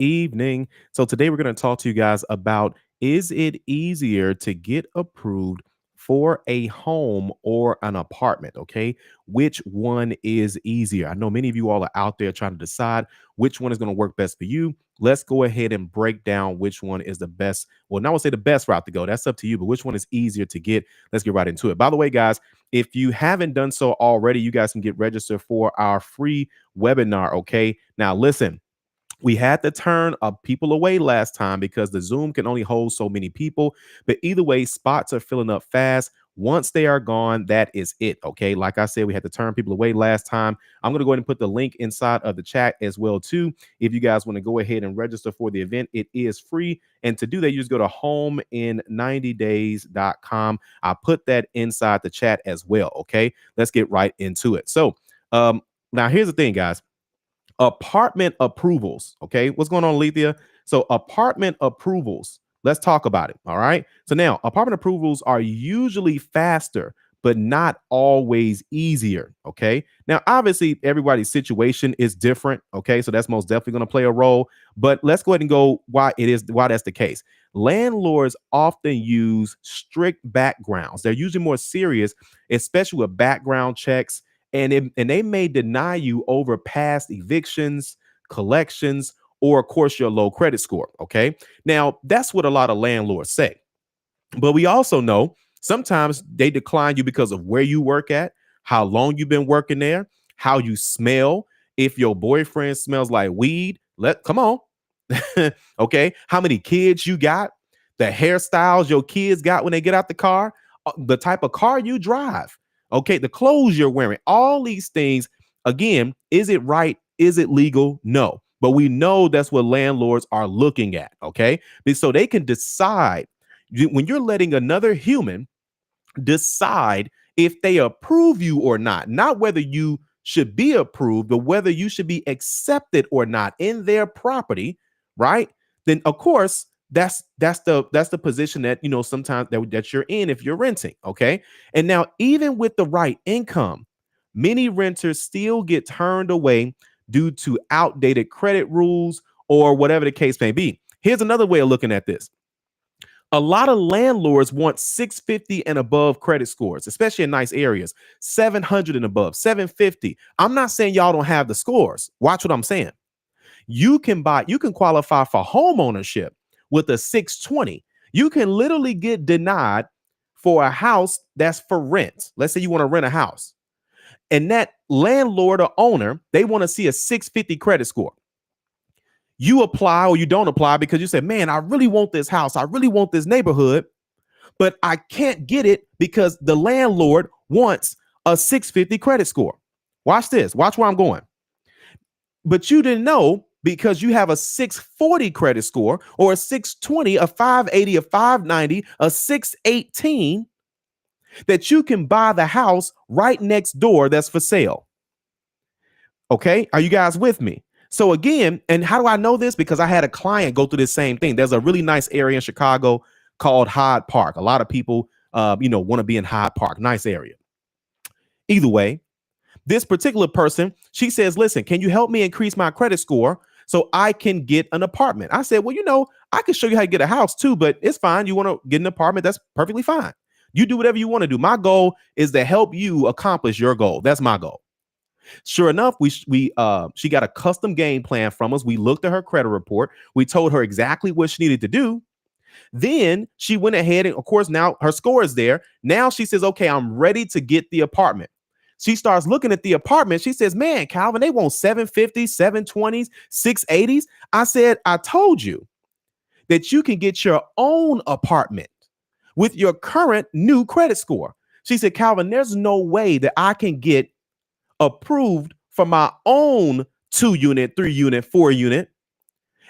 evening. So today we're going to talk to you guys about, is it easier to get approved for a home or an apartment? Okay. Which one is easier? I know many of you all are out there trying to decide which one is going to work best for you. Let's go ahead and break down which one is the best. Well, now I would say the best route to go. That's up to you, but which one is easier to get? Let's get right into it. By the way, guys, if you haven't done so already, you guys can get registered for our free webinar. Okay. Now, listen, we had to turn people away last time because the Zoom can only hold so many people. But either way, spots are filling up fast. Once they are gone, that is it. Okay. Like I said, we had to turn people away last time. I'm going to go ahead and put the link inside of the chat as well, too. If you guys want to go ahead and register for the event, it is free. And to do that, you just go to homein90days.com. I put that inside the chat as well. Okay. Let's get right into it. So now here's the thing, guys. Apartment approvals. Okay. What's going on, Lethea? So apartment approvals. Let's talk about it. All right. So now apartment approvals are usually faster, but not always easier. Okay. Now, obviously, everybody's situation is different. Okay. So that's most definitely going to play a role. But let's go ahead and go why that's the case. Landlords often use strict backgrounds. They're usually more serious, especially with background checks. And they may deny you over past evictions, collections, or of course your low credit score. Okay. Now that's what a lot of landlords say. But we also know sometimes they decline you because of where you work at, how long you've been working there, how you smell. If your boyfriend smells like weed, come on. Okay. How many kids you got, the hairstyles your kids got when they get out the car, the type of car you drive. Okay, the clothes you're wearing, all these things. Again, is it right? Is it legal? No. But we know that's what landlords are looking at. Okay, so they can decide when you're letting another human decide if they approve you or not whether you should be approved, but whether you should be accepted or not in their property, right? Then of course that's the position that sometimes that you're in if you're renting. Okay. And now even with the right income, many renters still get turned away due to outdated credit rules or whatever the case may be. Here's another way of looking at this. A lot of landlords want 650 and above credit scores, especially in nice areas, 700 and above, 750. I'm not saying y'all don't have the scores. Watch what I'm saying. You can qualify for home ownership with a 620. You can literally get denied for a house that's for rent. Let's say you want to rent a house, and that landlord or owner, they want to see a 650 credit score. You apply or you don't apply because you say, man, I really want this house. I really want this neighborhood, but I can't get it because the landlord wants a 650 credit score. Watch this. Watch where I'm going. But you didn't know because you have a 640 credit score or a 620, a 580, a 590, a 618 that you can buy the house right next door that's for sale. Okay. Are you guys with me? So again, and how do I know this? Because I had a client go through the same thing. There's a really nice area in Chicago called Hyde Park. A lot of people, want to be in Hyde Park. Nice area. Either way, this particular person, she says, listen, can you help me increase my credit score so I can get an apartment? I said, well, I can show you how to get a house too, but it's fine. You want to get an apartment? That's perfectly fine. You do whatever you want to do. My goal is to help you accomplish your goal. That's my goal. Sure enough, she got a custom game plan from us. We looked at her credit report. We told her exactly what she needed to do. Then she went ahead and, of course, now her score is there. Now she says, okay, I'm ready to get the apartment. She starts looking at the apartment. She says, man, Calvin, they want 750s, 720s, 680s. I said, I told you that you can get your own apartment with your current new credit score. She said, Calvin, there's no way that I can get approved for my own 2-unit, 3-unit, 4-unit,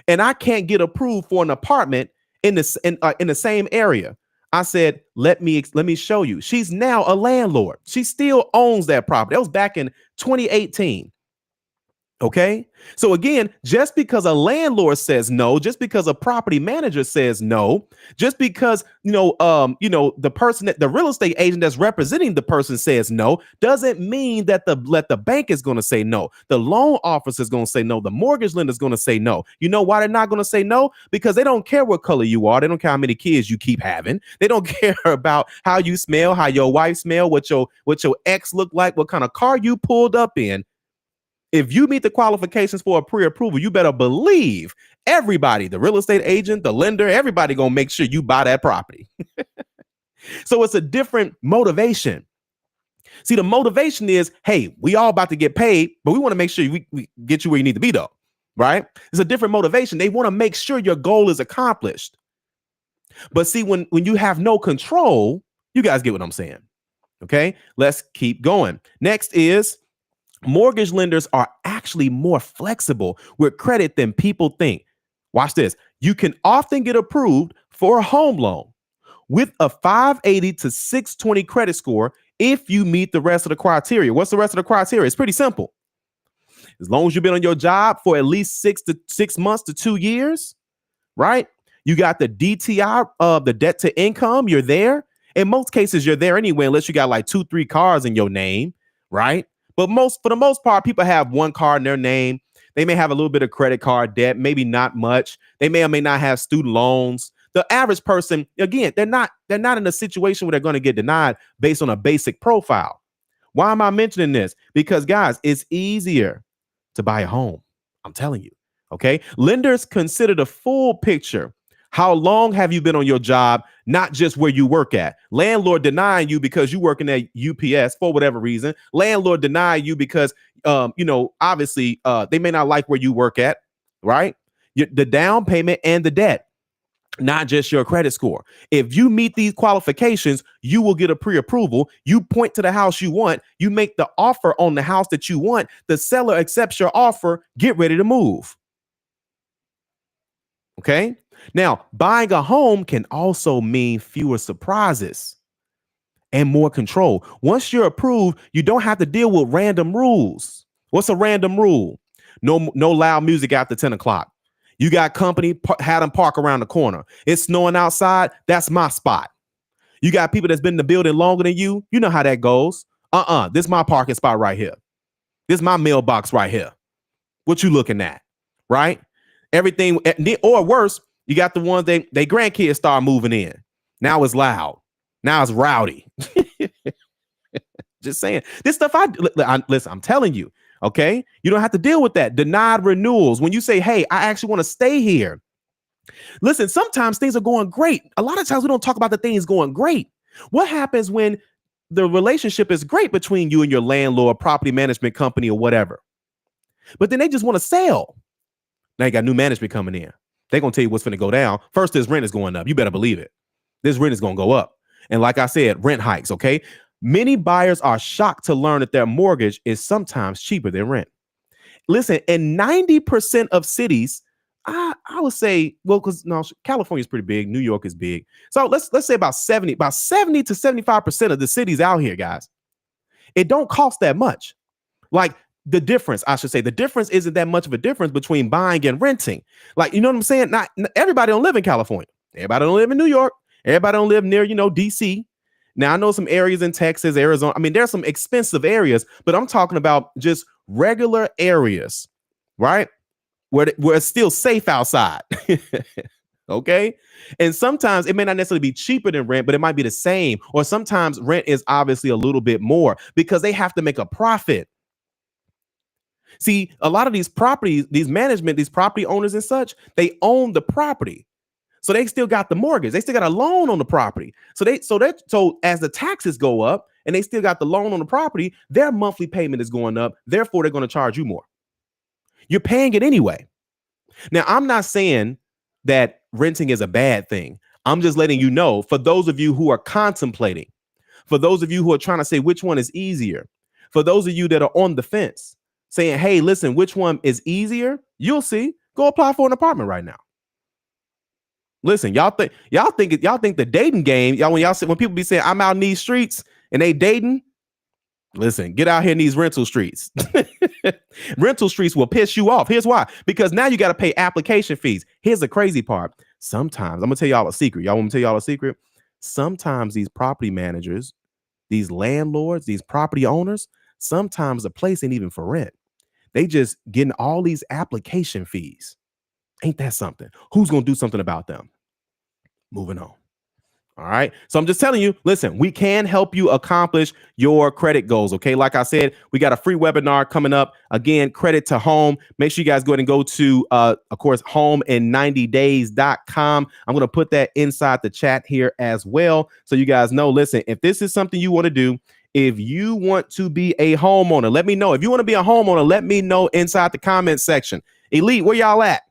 and I can't get approved for an apartment in the same area. I said, let me show you. She's now a landlord. She still owns that property. That was back in 2018. Okay. So again, just because a landlord says no, just because a property manager says no, just because the person that the real estate agent that's representing the person says no, doesn't mean that the bank is going to say no. The loan officer is going to say no. The mortgage lender is going to say no. You know why they're not going to say no? Because they don't care what color you are. They don't care how many kids you keep having. They don't care about how you smell, how your wife smell, what your ex look like, what kind of car you pulled up in. If you meet the qualifications for a pre-approval, you better believe everybody, the real estate agent, the lender, everybody gonna make sure you buy that property. So it's a different motivation. See, the motivation is, hey, we all about to get paid, but we want to make sure we get you where you need to be, though, right? It's a different motivation. They want to make sure your goal is accomplished. But see, when you have no control, you guys get what I'm saying. Okay, let's keep going. Next is mortgage lenders are actually more flexible with credit than people think. Watch this. You can often get approved for a home loan with a 580 to 620 credit score if you meet the rest of the criteria. What's the rest of the criteria? It's pretty simple. As long as you've been on your job for at least 6 months to 2 years, right? You got the DTI of the debt to income. You're there. In most cases, you're there anyway, unless you got like 2-3 cars in your name, right? But for the most part, people have one car in their name. They may have a little bit of credit card debt, maybe not much. They may or may not have student loans. The average person, again, they're not in a situation where they're going to get denied based on a basic profile. Why am I mentioning this? Because guys, it's easier to buy a home. I'm telling you. Okay. Lenders consider the full picture. How long have you been on your job? Not just where you work at. Landlord denying you because you working at UPS for whatever reason. Landlord deny you because, obviously they may not like where you work at, right? The down payment and the debt, not just your credit score. If you meet these qualifications, you will get a pre-approval. You point to the house you want. You make the offer on the house that you want. The seller accepts your offer. Get ready to move. Okay. Now, buying a home can also mean fewer surprises and more control. Once you're approved, you don't have to deal with random rules. What's a random rule? No loud music after 10 o'clock. You got company, had them park around the corner. It's snowing outside. That's my spot. You got people that's been in the building longer than you. You know how that goes. This is my parking spot right here. This is my mailbox right here. What you looking at? Right? Everything, or worse, you got the ones they grandkids start moving in. Now it's loud. Now it's rowdy. Just saying. This stuff, listen, I'm telling you, okay? You don't have to deal with that. Denied renewals. When you say, hey, I actually want to stay here. Listen, sometimes things are going great. A lot of times we don't talk about the things going great. What happens when the relationship is great between you and your landlord, property management company, or whatever? But then they just want to sell. Now you got new management coming in. They're going to tell you what's going to go down. First, this rent is going up. You better believe it. This rent is going to go up. And like I said, rent hikes, okay? Many buyers are shocked to learn that their mortgage is sometimes cheaper than rent. Listen, in 90% of cities, I would say, well, because California is pretty big. New York is big. So let's say about 70 to 75% of the cities out here, guys, it don't cost that much. Like, the difference isn't that much of a difference between buying and renting. Like, you know what I'm saying? Not everybody don't live in California. Everybody don't live in New York. Everybody don't live near, DC. Now, I know some areas in Texas, Arizona. I mean, there's some expensive areas, but I'm talking about just regular areas, right? Where it's still safe outside. Okay. And sometimes it may not necessarily be cheaper than rent, but it might be the same. Or sometimes rent is obviously a little bit more because they have to make a profit. See, a lot of these properties, these property owners and such, they own the property. So they still got the mortgage. They still got a loan on the property. So as the taxes go up and they still got the loan on the property, their monthly payment is going up. Therefore, they're going to charge you more. You're paying it anyway. Now, I'm not saying that renting is a bad thing. I'm just letting you know, for those of you who are contemplating, for those of you who are trying to say which one is easier, for those of you that are on the fence, saying, hey, listen, which one is easier? You'll see. Go apply for an apartment right now. Listen, y'all think the dating game, when people be saying I'm out in these streets and they dating, Listen, get out here in these rental streets. Rental streets will piss you off. Here's why. Because now you got to pay application fees. Here's the crazy part. Sometimes, I'm going to tell y'all a secret. Y'all want me to tell y'all a secret? Sometimes these property managers, these landlords, these property owners, sometimes the place ain't even for rent. They just getting all these application fees. Ain't that something? Who's going to do something about them? Moving on. All right. So I'm just telling you, listen, we can help you accomplish your credit goals. Okay. Like I said, we got a free webinar coming up. Again, credit to home. Make sure you guys go ahead and go to, of course, homein90days.com. I'm going to put that inside the chat here as well. So you guys know, listen, if this is something you want to do, if you want to be a homeowner, let me know. If you want to be a homeowner, let me know inside the comment section. Elite, where y'all at?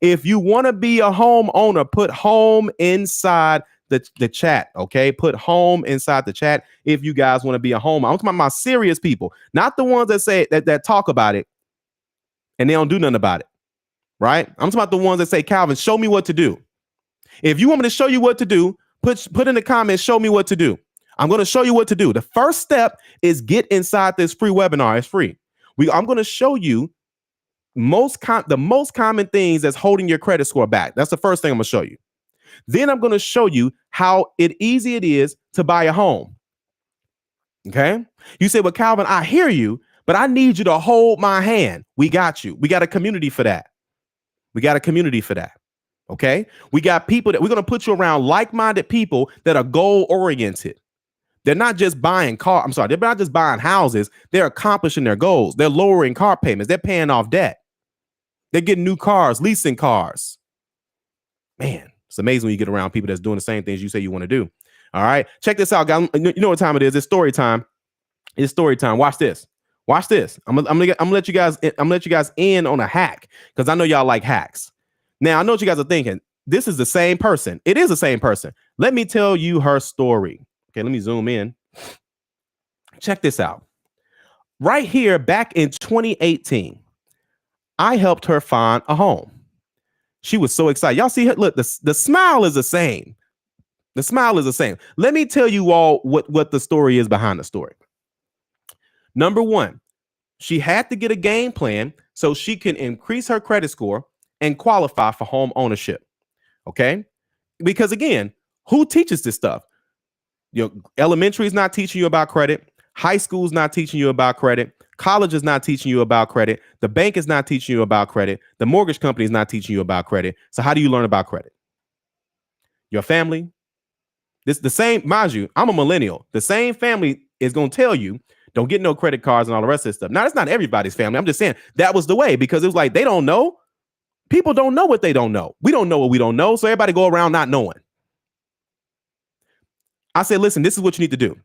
If you want to be a homeowner, put home inside the chat. Okay, put home inside the chat if you guys want to be a home. I'm talking about my serious people, not the ones that say that talk about it and they don't do nothing about it. Right? I'm talking about the ones that say, Calvin, show me what to do. If you want me to show you what to do, put in the comments, show me what to do. I'm going to show you what to do. The first step is get inside this free webinar. It's free. I'm going to show you the most common things that's holding your credit score back. That's the first thing I'm going to show you. Then I'm going to show you how easy it is to buy a home. Okay. You say, well, Calvin, I hear you, but I need you to hold my hand. We got you. We got a community for that. Okay. We got people that we're going to put you around like-minded people that are goal-oriented. They're not just buying they're not just buying houses. They're accomplishing their goals. They're lowering car payments. They're paying off debt. They're getting new cars, leasing cars. Man, it's amazing when you get around people that's doing the same things you say you want to do. All right. Check this out, guys. You know what time it is. It's story time. Watch this. I'm gonna let you guys in on a hack because I know y'all like hacks. Now I know what you guys are thinking. This is the same person. It is the same person. Let me tell you her story. Okay, let me zoom in. Check this out. Right here, back in 2018, I helped her find a home. She was so excited. Y'all see her? Look, the smile is the same. The smile is the same. Let me tell you all what the story is behind the story. Number one, she had to get a game plan so she can increase her credit score and qualify for home ownership. Okay? Because again, who teaches this stuff? Your elementary is not teaching you about credit. High school is not teaching you about credit. College is not teaching you about credit. The bank is not teaching you about credit. The mortgage company is not teaching you about credit. So how do you learn about credit? Your family. This the same, mind you, I'm a millennial. The same family is going to tell you, don't get no credit cards and all the rest of this stuff. Now, that's not everybody's family. I'm just saying that was the way because it was like they don't know. People don't know what they don't know. We don't know what we don't know. So everybody go around not knowing. I said, listen, this is what you need to do.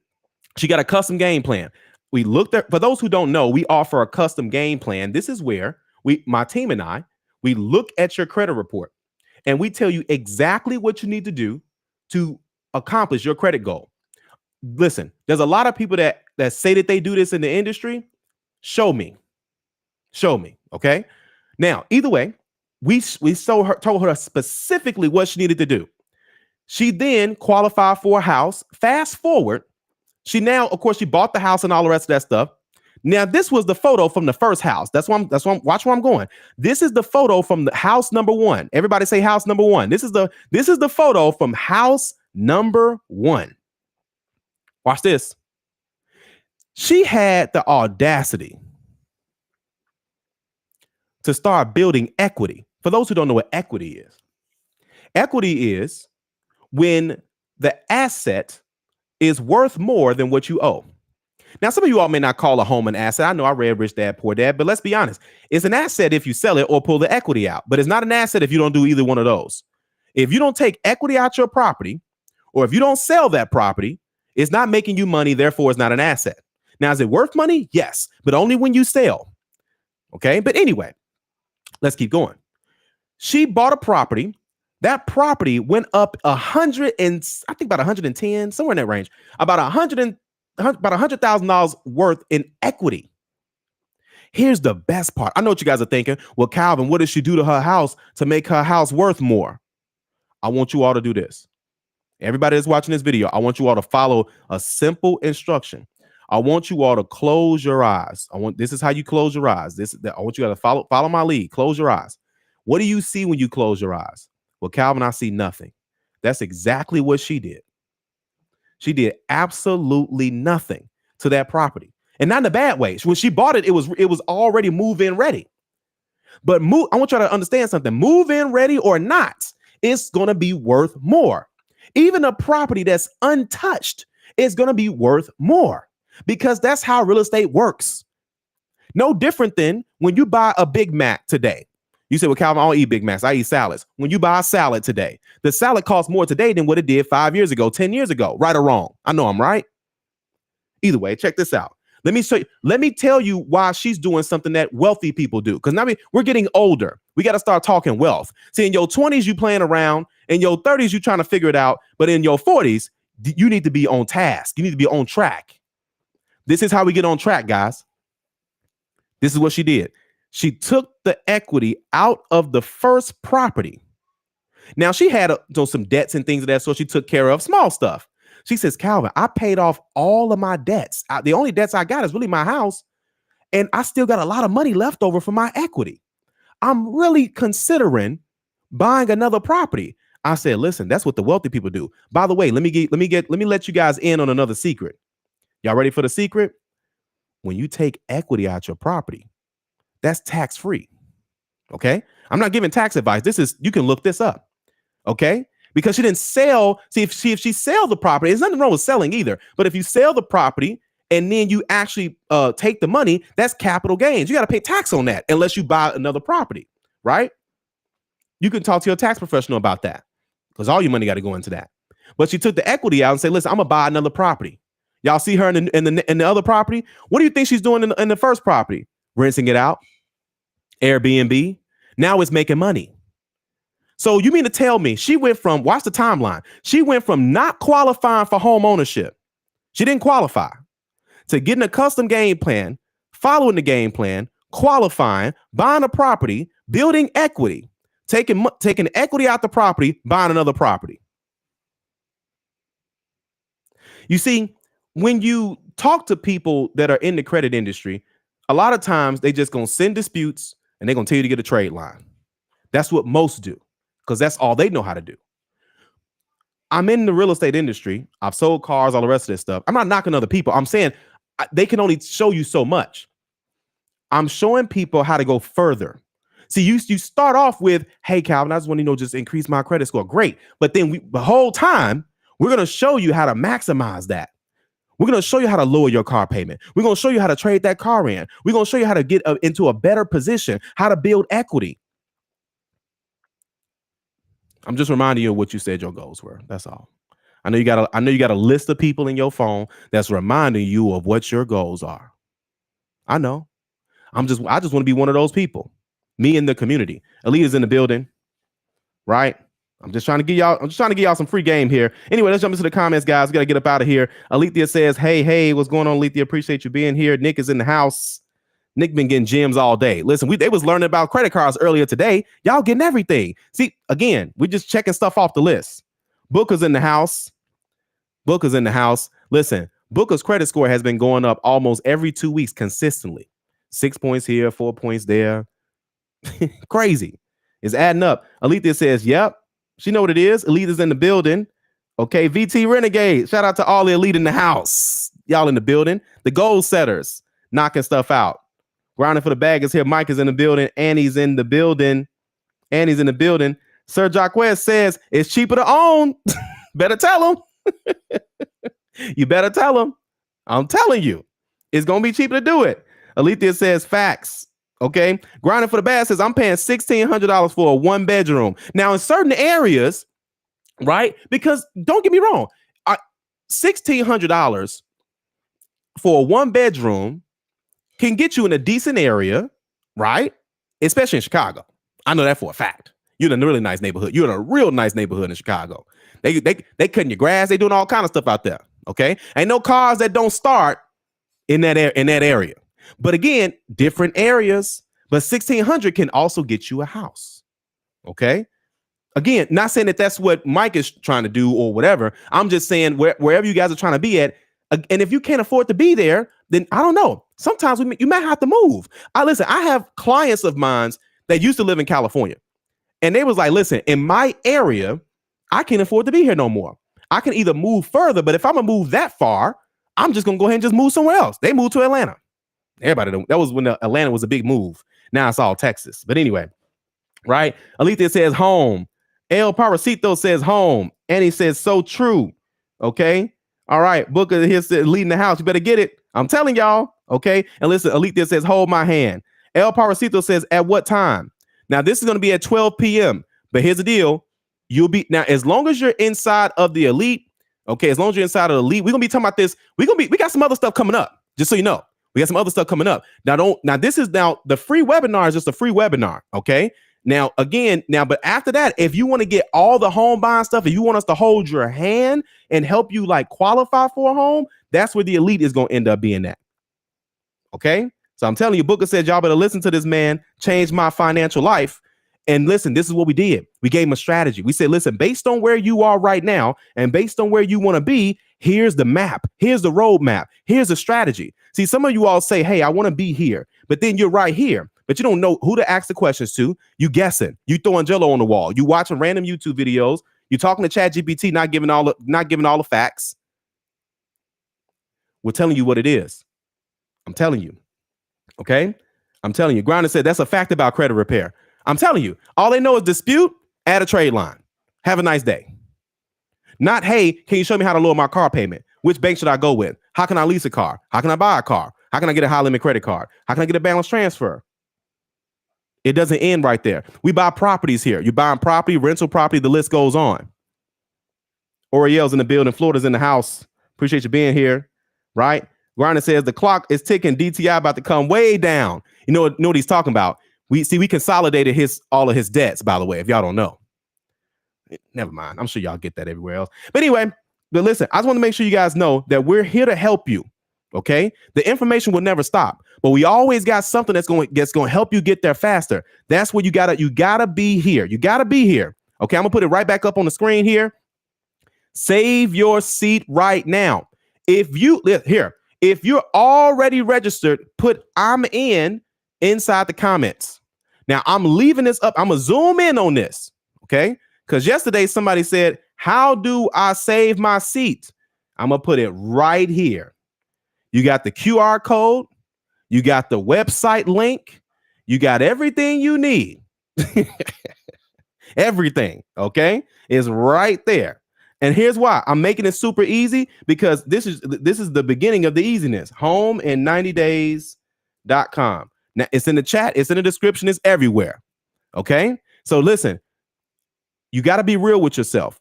She got a custom game plan. We looked at, for those who don't know, we offer a custom game plan. This is where my team and I, we look at your credit report and we tell you exactly what you need to do to accomplish your credit goal. Listen, there's a lot of people that say that they do this in the industry. Show me. Okay. Now, either way, we told her specifically what she needed to do. She then qualified for a house. Fast forward. She now, of course, she bought the house and all the rest of that stuff. Now, this was the photo from the first house. Watch where I'm going. This is the photo from the house number one. Everybody say house number one. This is the photo from house number one. Watch this. She had the audacity to start building equity. For those who don't know what equity is when the asset is worth more than what you owe. Now, some of you all may not call a home an asset. I know I read Rich Dad, Poor Dad, but let's be honest. It's an asset if you sell it or pull the equity out, but it's not an asset if you don't do either one of those. If you don't take equity out your property, or if you don't sell that property, it's not making you money, therefore it's not an asset. Now, is it worth money? Yes, but only when you sell. Okay, but anyway, let's keep going. She bought a property. That property went up 100 and I think about 110, somewhere in that range, about $100,000 worth in equity. Here's the best part. I know what you guys are thinking. Well, Calvin, what did she do to her house to make her house worth more? I want you all to do this. Everybody that's watching this video, I want you all to follow a simple instruction. I want you all to close your eyes. This is how you close your eyes. I want you to follow my lead. Close your eyes. What do you see when you close your eyes? Well, Calvin, I see nothing. That's exactly what she did. She did absolutely nothing to that property. And not in a bad way. When she bought it, it was already move-in ready. But I want you to understand something. Move-in ready or not, it's going to be worth more. Even a property that's untouched is going to be worth more, because that's how real estate works. No different than when you buy a Big Mac today. You say, well, Calvin, I don't eat Big Macs. I eat salads. When you buy a salad today, the salad costs more today than what it did 5 years ago, 10 years ago. Right or wrong? I know I'm right. Either way, check this out. Let me tell you why she's doing something that wealthy people do. Because now we're getting older. We got to start talking wealth. See, in your 20s, you playing around. In your 30s, you trying to figure it out. But in your 40s, you need to be on task. You need to be on track. This is how we get on track, guys. This is what she did. She took the equity out of the first property. Now, she had some debts and things of that sort she took care of, small stuff. She says, Calvin, I paid off all of my debts. The only debts I got is really my house. And I still got a lot of money left over for my equity. I'm really considering buying another property. I said, listen, that's what the wealthy people do. By the way, let me let you guys in on another secret. Y'all ready for the secret? When you take equity out your property, that's tax free. Okay. I'm not giving tax advice. You can look this up. Okay. Because she didn't sell. See, if she sell the property, there's nothing wrong with selling either. But if you sell the property and then you actually take the money, that's capital gains. You got to pay tax on that unless you buy another property, right? You can talk to your tax professional about that, because all your money got to go into that. But she took the equity out and said, listen, I'm going to buy another property. Y'all see her in the other property? What do you think she's doing in the first property? Renting it out, Airbnb. Now it's making money. So you mean to tell me she went from, watch the timeline. She went from not qualifying for home ownership. She didn't qualify, to getting a custom game plan, following the game plan, qualifying, buying a property, building equity, taking equity out the property, buying another property. You see, when you talk to people that are in the credit industry, a lot of times they just going to send disputes and they're going to tell you to get a trade line. That's what most do, because that's all they know how to do. I'm in the real estate industry. I've sold cars, all the rest of this stuff. I'm not knocking other people. I'm saying they can only show you so much. I'm showing people how to go further. See, you start off with, hey, Calvin, I just want to just increase my credit score. Great. But then the whole time, we're going to show you how to maximize that. We're going to show you how to lower your car payment. We're going to show you how to trade that car in. We're going to show you how to get into a better position, how to build equity. I'm just reminding you of what you said your goals were. That's all. I know you got a list of people in your phone that's reminding you of what your goals are. I know. I just want to be one of those people. Me in the community. Alita's in the building, right? I'm just trying to give y'all some free game here. Anyway, let's jump into the comments, guys. We got to get up out of here. Alethea says, hey, what's going on, Alethea? Appreciate you being here. Nick is in the house. Nick been getting gems all day. Listen, they was learning about credit cards earlier today. Y'all getting everything. See, again, we're just checking stuff off the list. Booker's in the house. Listen, Booker's credit score has been going up almost every 2 weeks consistently. 6 points here, 4 points there. Crazy. It's adding up. Alethea says, yep. She know what it is. Elite is in the building. Okay, VT Renegade. Shout out to all the elite in the house. Y'all in the building. The goal setters knocking stuff out. Grinding for the bag is here. Mike is in the building. Annie's in the building. Sir Jacquez says it's cheaper to own. Better tell him. You better tell him. I'm telling you, it's going to be cheaper to do it. Alethea says facts. Okay. Grinding for the bag says I'm paying $1,600 for a 1-bedroom. Now, in certain areas, right? Because don't get me wrong, $1,600 for a 1-bedroom can get you in a decent area, right? Especially in Chicago. I know that for a fact. You're in a really nice neighborhood. You're in a real nice neighborhood in Chicago. They cutting your grass. They doing all kind of stuff out there. Okay. Ain't no cars that don't start in that area. But again, different areas. But $1,600 can also get you a house. Okay. Again, not saying that that's what Mike is trying to do or whatever. I'm just saying wherever you guys are trying to be at. And if you can't afford to be there, then I don't know. Sometimes you might have to move. I have clients of mine that used to live in California, and they was like, listen, in my area, I can't afford to be here no more. I can either move further, but if I'm gonna move that far, I'm just gonna go ahead and just move somewhere else. They moved to Atlanta. Everybody, that was when Atlanta was a big move. Now it's all Texas. But anyway, right? Alethea says home. El Parasito says home. And he says so true. Okay. All right. Booker here says leading the house. You better get it. I'm telling y'all. Okay. And listen, Alethea says hold my hand. El Parasito says at what time? Now this is going to be at 12 p.m. But here's the deal. You'll be now as long as you're inside of the elite. Okay. As long as you're inside of the elite, we're going to be talking about this. We got some other stuff coming up. Just so you know. We got some other stuff coming up. Now this is the free webinar is just a free webinar. Okay. But after that, if you want to get all the home buying stuff, if you want us to hold your hand and help you like qualify for a home, that's where the elite is going to end up being at. Okay. So I'm telling you, Booker said, y'all better listen to this man, change my financial life. And listen, this is what we did. We gave him a strategy. We said, listen, based on where you are right now and based on where you want to be, here's the map. Here's the roadmap. Here's the strategy. See, some of you all say, hey, I want to be here, but then you're right here, but you don't know who to ask the questions to. You guessing, you throwing Jello on the wall. You watching random YouTube videos. You talking to ChatGPT, not giving all the facts. We're telling you what it is. I'm telling you. Okay. I'm telling you. Grinder said that's a fact about credit repair. I'm telling you, all they know is dispute, add a trade line. Have a nice day. Not, hey, can you show me how to lower my car payment? Which bank should I go with? How can I lease a car? How can I buy a car? How can I get a high limit credit card? How can I get a balance transfer? It doesn't end right there. We buy properties here. You're buying property, rental property, the list goes on. Oriel's in the building. Florida's in the house. Appreciate you being here. Right? Grinder says the clock is ticking. DTI about to come way down. You know what he's talking about. We consolidated all of his debts, by the way, if y'all don't know. Never mind. I'm sure y'all get that everywhere else. But anyway, listen, I just want to make sure you guys know that we're here to help you. Okay. The information will never stop, but we always got something that's going to help you get there faster. That's what you gotta be here. You gotta be here. Okay. I'm gonna put it right back up on the screen here. Save your seat right now. If you're already registered, put I'm inside the comments. Now I'm leaving this up. I'm gonna zoom in on this. Okay. Because yesterday somebody said, how do I save my seat? I'm gonna put it right here. You got the QR code. You got the website link. You got everything you need. Everything, okay, is right there. And here's why. I'm making it super easy because this is the beginning of the easiness. Homeinninetydays.com. Now it's in the chat. It's in the description. It's everywhere. Okay. So listen, you got to be real with yourself.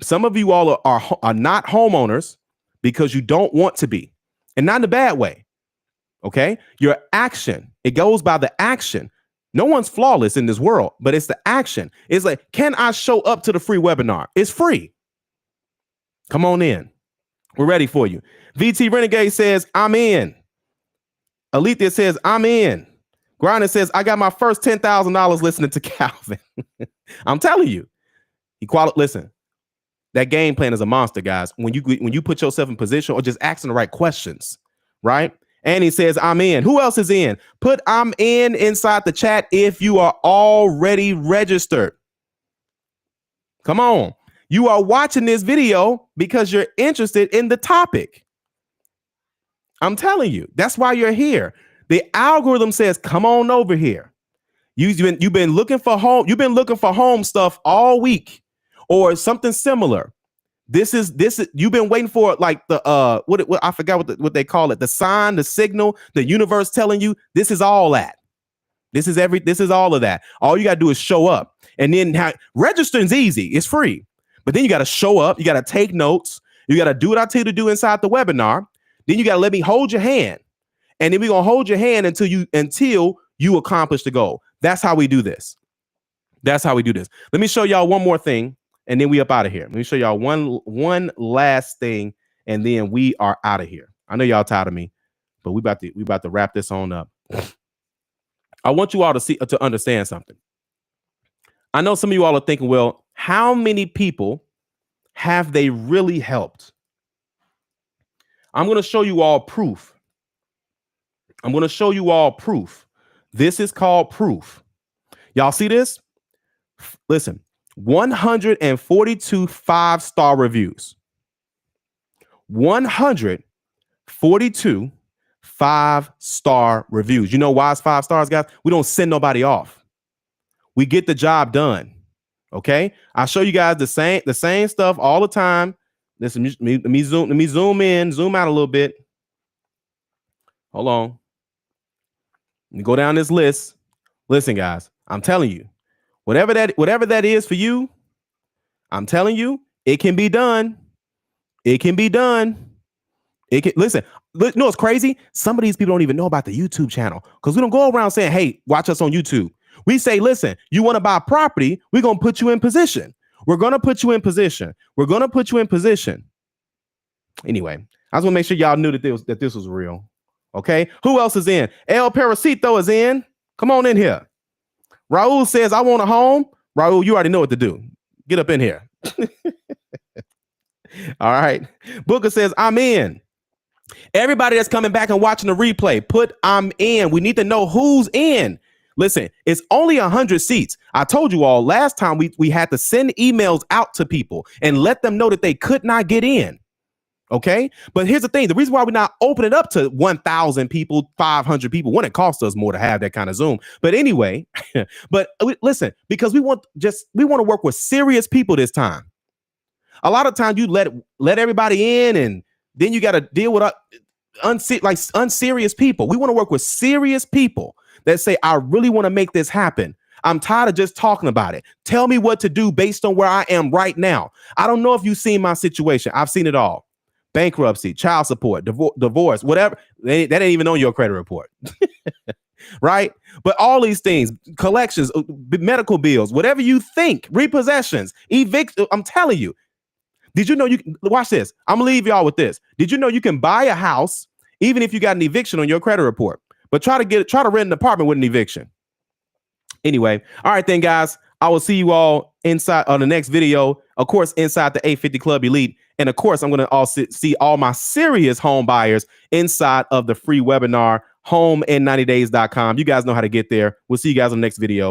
Some of you all are not homeowners because you don't want to be, and not in a bad way. Okay. Your action, it goes by the action. No one's flawless in this world, but it's the action. It's like, can I show up to the free webinar? It's free. Come on in. We're ready for you. VT Renegade says, I'm in. Alethea says, I'm in. Grinder says, I got my first $10,000 listening to Calvin. I'm telling you. Listen, that game plan is a monster, guys. When you put yourself in position or just asking the right questions, right? And he says, I'm in. Who else is in? Put I'm in inside the chat if you are already registered. Come on. You are watching this video because you're interested in the topic. I'm telling you, that's why you're here. The algorithm says, come on over here. You've been looking for home. You've been looking for home stuff all week or something similar. This is you've been waiting for like the what I forgot what they call it, the sign, the signal, the universe telling you this is all that. This is all of that. All you got to do is show up. And then registering's easy. It's free. But then you got to show up. You got to take notes. You got to do what I tell you to do inside the webinar. Then you got to let me hold your hand. And then we're going to hold your hand until you accomplish the goal. That's how we do this. That's how we do this. Let me show y'all one more thing, and then we up out of here. Let me show y'all one last thing, and then we are out of here. I know y'all tired of me, but we about to wrap this on up. I want you all to understand something. I know some of you all are thinking, well, how many people have they really helped? I'm going to show you all proof. I'm going to show you all proof. This is called proof. Y'all see this? Listen, 142 5-star reviews. 142 5-star reviews. You know why it's 5 stars, guys? We don't send nobody off. We get the job done. Okay. I show you guys the same stuff all the time. Listen, let me zoom in, zoom out a little bit. Hold on. Let me go down this list. Listen, guys, I'm telling you, whatever that is for you, I'm telling you, it can be done. It can be done. Listen, you know what's crazy? Some of these people don't even know about the YouTube channel because we don't go around saying, hey, watch us on YouTube. We say, listen, you want to buy property, we're going to put you in position. We're going to put you in position. We're going to put you in position. Anyway, I just want to make sure y'all knew that this was real. Okay. Who else is in? El Pericito is in. Come on in here. Raul says, I want a home. Raul, you already know what to do. Get up in here. All right. Booker says, I'm in. Everybody that's coming back and watching the replay, put I'm in. We need to know who's in. Listen, it's only 100 seats. I told you all last time we had to send emails out to people and let them know that they could not get in. Okay. But here's the thing. The reason why we're not opening it up to 1,000 people, 500 people, when it costs us more to have that kind of Zoom. But anyway, listen, because we want to work with serious people this time. A lot of times you let everybody in and then you got to deal with unserious people. We want to work with serious people that say, I really want to make this happen. I'm tired of just talking about it. Tell me what to do based on where I am right now. I don't know if you've seen my situation. I've seen it all. Bankruptcy, child support, divorce, whatever. That ain't even on your credit report. Right? But all these things, collections, medical bills, whatever you think, repossessions, evict. I'm telling you. Did you know watch this? I'm gonna leave y'all with this. Did you know you can buy a house even if you got an eviction on your credit report, but try to rent an apartment with an eviction? Anyway, all right then, guys. I will see you all inside on the next video. Of course, inside the 850 Club Elite. And of course, I'm going to also see all my serious home buyers inside of the free webinar, home in 90days.com. You guys know how to get there. We'll see you guys on the next video.